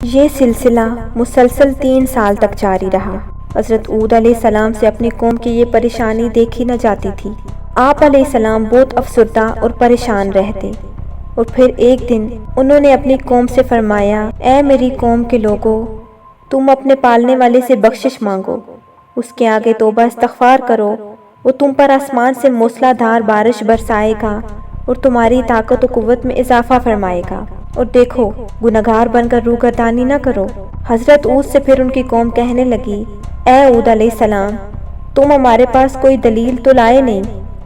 یہ سلسلہ مسلسل 3 سال تک جاری رہا۔ حضرت ہود علیہ السلام سے اپنی قوم کی یہ پریشانی دیکھی نہ جاتی تھی۔ آپ علیہ السلام بہت افسردہ اور پریشان رہتے، اور پھر ایک دن انہوں نے اپنی قوم سے فرمایا، اے میری قوم کے لوگوں، تم اپنے پالنے والے سے بخشش مانگو، اس کے آگے توبہ استغفار کرو، وہ تم پر آسمان سے موسلا دھار بارش برسائے گا اور تمہاری طاقت و قوت میں اضافہ فرمائے گا، اور دیکھو گنہگار بن کر روگردانی نہ کرو۔ حضرت ہود سے پھر ان کی قوم کہنے لگی، اے ہود علیہ السلام، تم ہمارے پاس کوئی دلیل تو لائے نہیں،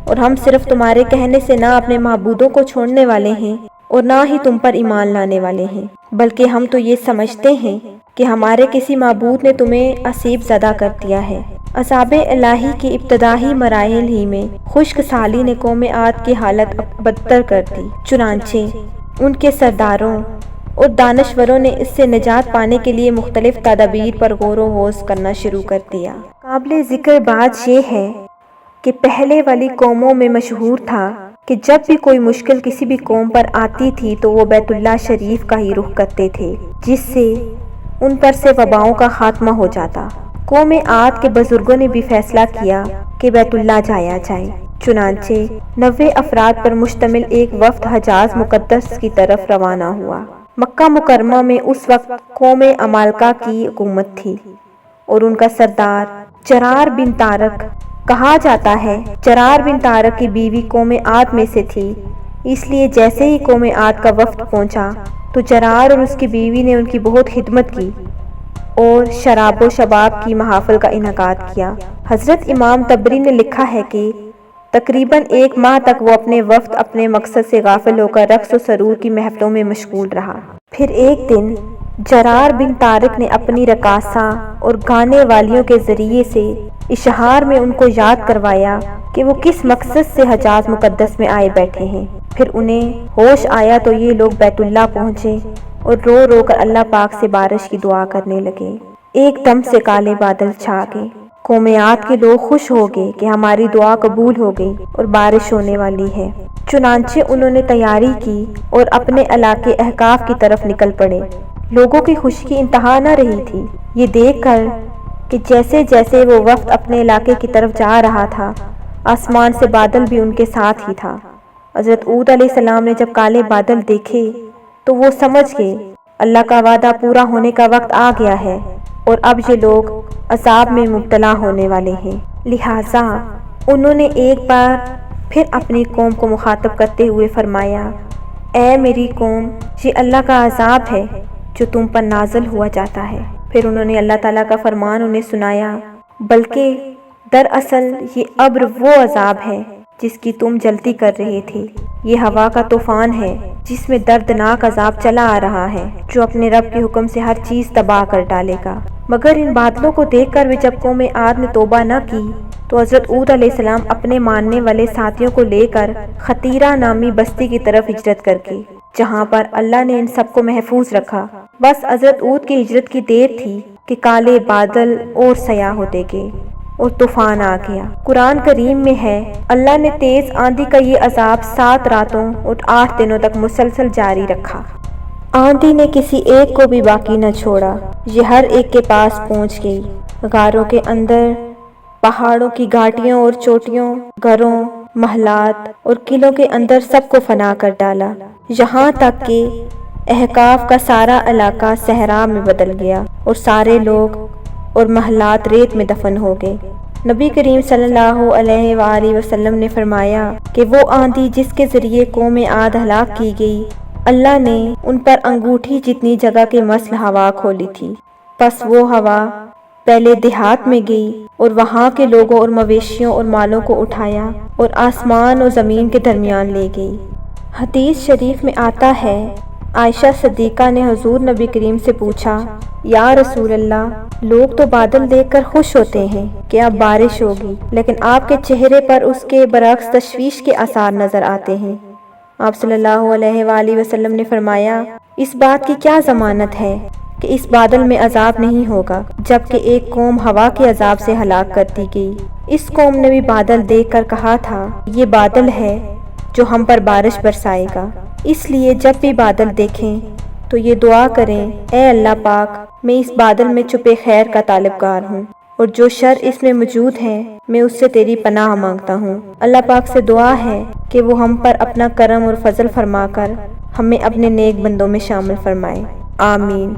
اور ہم صرف تمہارے کہنے سے نہ اپنے معبودوں کو چھوڑنے والے ہیں اور نہ ہی تم پر ایمان لانے والے ہیں، بلکہ ہم تو یہ سمجھتے ہیں کہ ہمارے کسی معبود نے تمہیں آسیب زدہ کر دیا ہے۔ عذاب الہی کے ابتدائی مراحل ہی میں خشک سالی نے قوم عاد کی حالت بدتر کر دی، چنانچہ ان کے سرداروں اور دانشوروں نے اس سے نجات پانے کے لیے مختلف تدابیر پر غور و خوض کرنا شروع کر دیا۔ قابل ذکر بات یہ ہے کہ پہلے والی قوموں میں مشہور تھا کہ جب بھی کوئی مشکل کسی بھی قوم پر آتی تھی تو وہ بیت اللہ شریف کا ہی رخ کرتے تھے، جس سے ان پر سے وباؤں کا خاتمہ ہو جاتا۔ قوم عاد کے بزرگوں نے بھی فیصلہ کیا کہ بیت اللہ جایا جائے، چنانچہ 90 افراد پر مشتمل ایک وفد حجاز مقدس کی طرف روانہ ہوا۔ مکہ مکرمہ میں اس وقت قوم عمالقہ کی حکومت تھی، اور ان کا سردار جرار بن طارق کہا جاتا ہے۔ جرار بن طارق کی بیوی قوم عاد میں سے تھی، اس لیے جیسے ہی قوم عاد کا وفد پہنچا تو جرار اور اس کی بیوی نے ان کی بہت خدمت کی اور شراب و شباب کی محافل کا انعقاد کیا۔ حضرت امام طبری نے لکھا ہے کہ تقریباً 1 ماہ تک وہ اپنے وفد اپنے مقصد سے غافل ہو کر رقص و سرور کی محفلوں میں مشغول رہا۔ پھر ایک دن جرار بن طارق نے اپنی رقاصہ اور گانے والیوں کے ذریعے سے اشعار میں ان کو یاد کروایا کہ وہ کس مقصد سے حجاز مقدس میں آئے بیٹھے ہیں۔ پھر انہیں ہوش آیا تو یہ لوگ بیت اللہ پہنچے اور رو رو کر اللہ پاک سے بارش کی دعا کرنے لگے۔ ایک دم سے کالے بادل چھا گئے۔ قوم عاد کے لوگ خوش ہو گئے کہ ہماری دعا قبول ہو گئی اور بارش ہونے والی ہے، چنانچہ انہوں نے تیاری کی اور اپنے علاقے احقاف کی طرف نکل پڑے۔ لوگوں کی خوشی کی انتہا نہ رہی تھی، یہ دیکھ کر کہ جیسے جیسے وہ وفد اپنے علاقے کی طرف جا رہا تھا، آسمان سے بادل بھی ان کے ساتھ ہی تھا۔ حضرت ہود علیہ السلام نے جب کالے بادل دیکھے تو وہ سمجھ گئے اللہ کا وعدہ پورا ہونے کا وقت آ گیا ہے اور اب یہ لوگ عذاب میں مبتلا ہونے والے ہیں۔ لہٰذا انہوں نے ایک بار پھر اپنی قوم کو مخاطب کرتے ہوئے فرمایا، اے میری قوم، یہ اللہ کا عذاب ہے جو تم پر نازل ہوا جاتا ہے۔ پھر انہوں نے اللہ تعالیٰ کا فرمان انہیں سنایا، بلکہ دراصل یہ ابر وہ عذاب ہے جس کی تم جلدی کر رہے تھے، یہ ہوا کا طوفان ہے جس میں دردناک عذاب چلا آ رہا ہے جو اپنے رب کے حکم سے ہر چیز تباہ کر ڈالے گا۔ مگر ان بادلوں کو دیکھ کر بھی جب قوم عاد نے توبہ نہ کی تو حضرت ہود علیہ السلام اپنے ماننے والے ساتھیوں کو لے کر خطیرہ نامی بستی کی طرف ہجرت کر گئے، جہاں پر اللہ نے ان سب کو محفوظ رکھا۔ بس حضرت ہود کی ہجرت کی دیر تھی کہ کالے بادل اور سیاہ ہوتے گئے اور طوفان آ گیا۔ قرآن کریم میں ہے، اللہ نے تیز آندھی کا یہ عذاب 7 راتوں اور 8 دنوں تک مسلسل جاری رکھا۔ آندھی نے کسی ایک کو بھی باقی نہ چھوڑا، یہ ہر ایک کے پاس پہنچ گئی۔ غاروں کے اندر، پہاڑوں کی گھاٹیوں اور چوٹیوں، گھروں، محلات اور قلعوں کے اندر سب کو فنا کر ڈالا، یہاں تک کہ احقاف کا سارا علاقہ صحرا میں بدل گیا اور سارے لوگ اور محلات ریت میں دفن ہو گئے۔ نبی کریم صلی اللہ علیہ وآلہ وسلم نے فرمایا کہ وہ آندھی جس کے ذریعے قوم عاد ہلاک کی گئی، اللہ نے ان پر انگوٹھی جتنی جگہ کے مثل ہوا کھولی تھی، پس وہ ہوا پہلے دیہات میں گئی اور وہاں کے لوگوں اور مویشیوں اور مالوں کو اٹھایا اور آسمان اور زمین کے درمیان لے گئی۔ حدیث شریف میں آتا ہے، عائشہ صدیقہ نے حضور نبی کریم سے پوچھا، یا رسول اللہ، لوگ تو بادل دیکھ کر خوش ہوتے ہیں کہ اب بارش ہوگی، لیکن آپ کے چہرے پر اس کے برعکس تشویش کے آثار نظر آتے ہیں۔ آپ صلی اللہ علیہ وآلہ وسلم نے فرمایا، اس بات کی کیا ضمانت ہے کہ اس بادل میں عذاب نہیں ہوگا، جبکہ ایک قوم ہوا کے عذاب سے ہلاک کر دی گئی۔ اس قوم نے بھی بادل دیکھ کر کہا تھا، یہ بادل ہے جو ہم پر بارش برسائے گا، اس لیے جب بھی بادل دیکھیں تو یہ دعا کریں، اے اللہ پاک، میں اس بادل میں چھپے خیر کا طالبگار ہوں، اور جو شر اس میں موجود ہے میں اس سے تیری پناہ مانگتا ہوں۔ اللہ پاک سے دعا ہے کہ وہ ہم پر اپنا کرم اور فضل فرما کر ہمیں اپنے نیک بندوں میں شامل فرمائے، آمین۔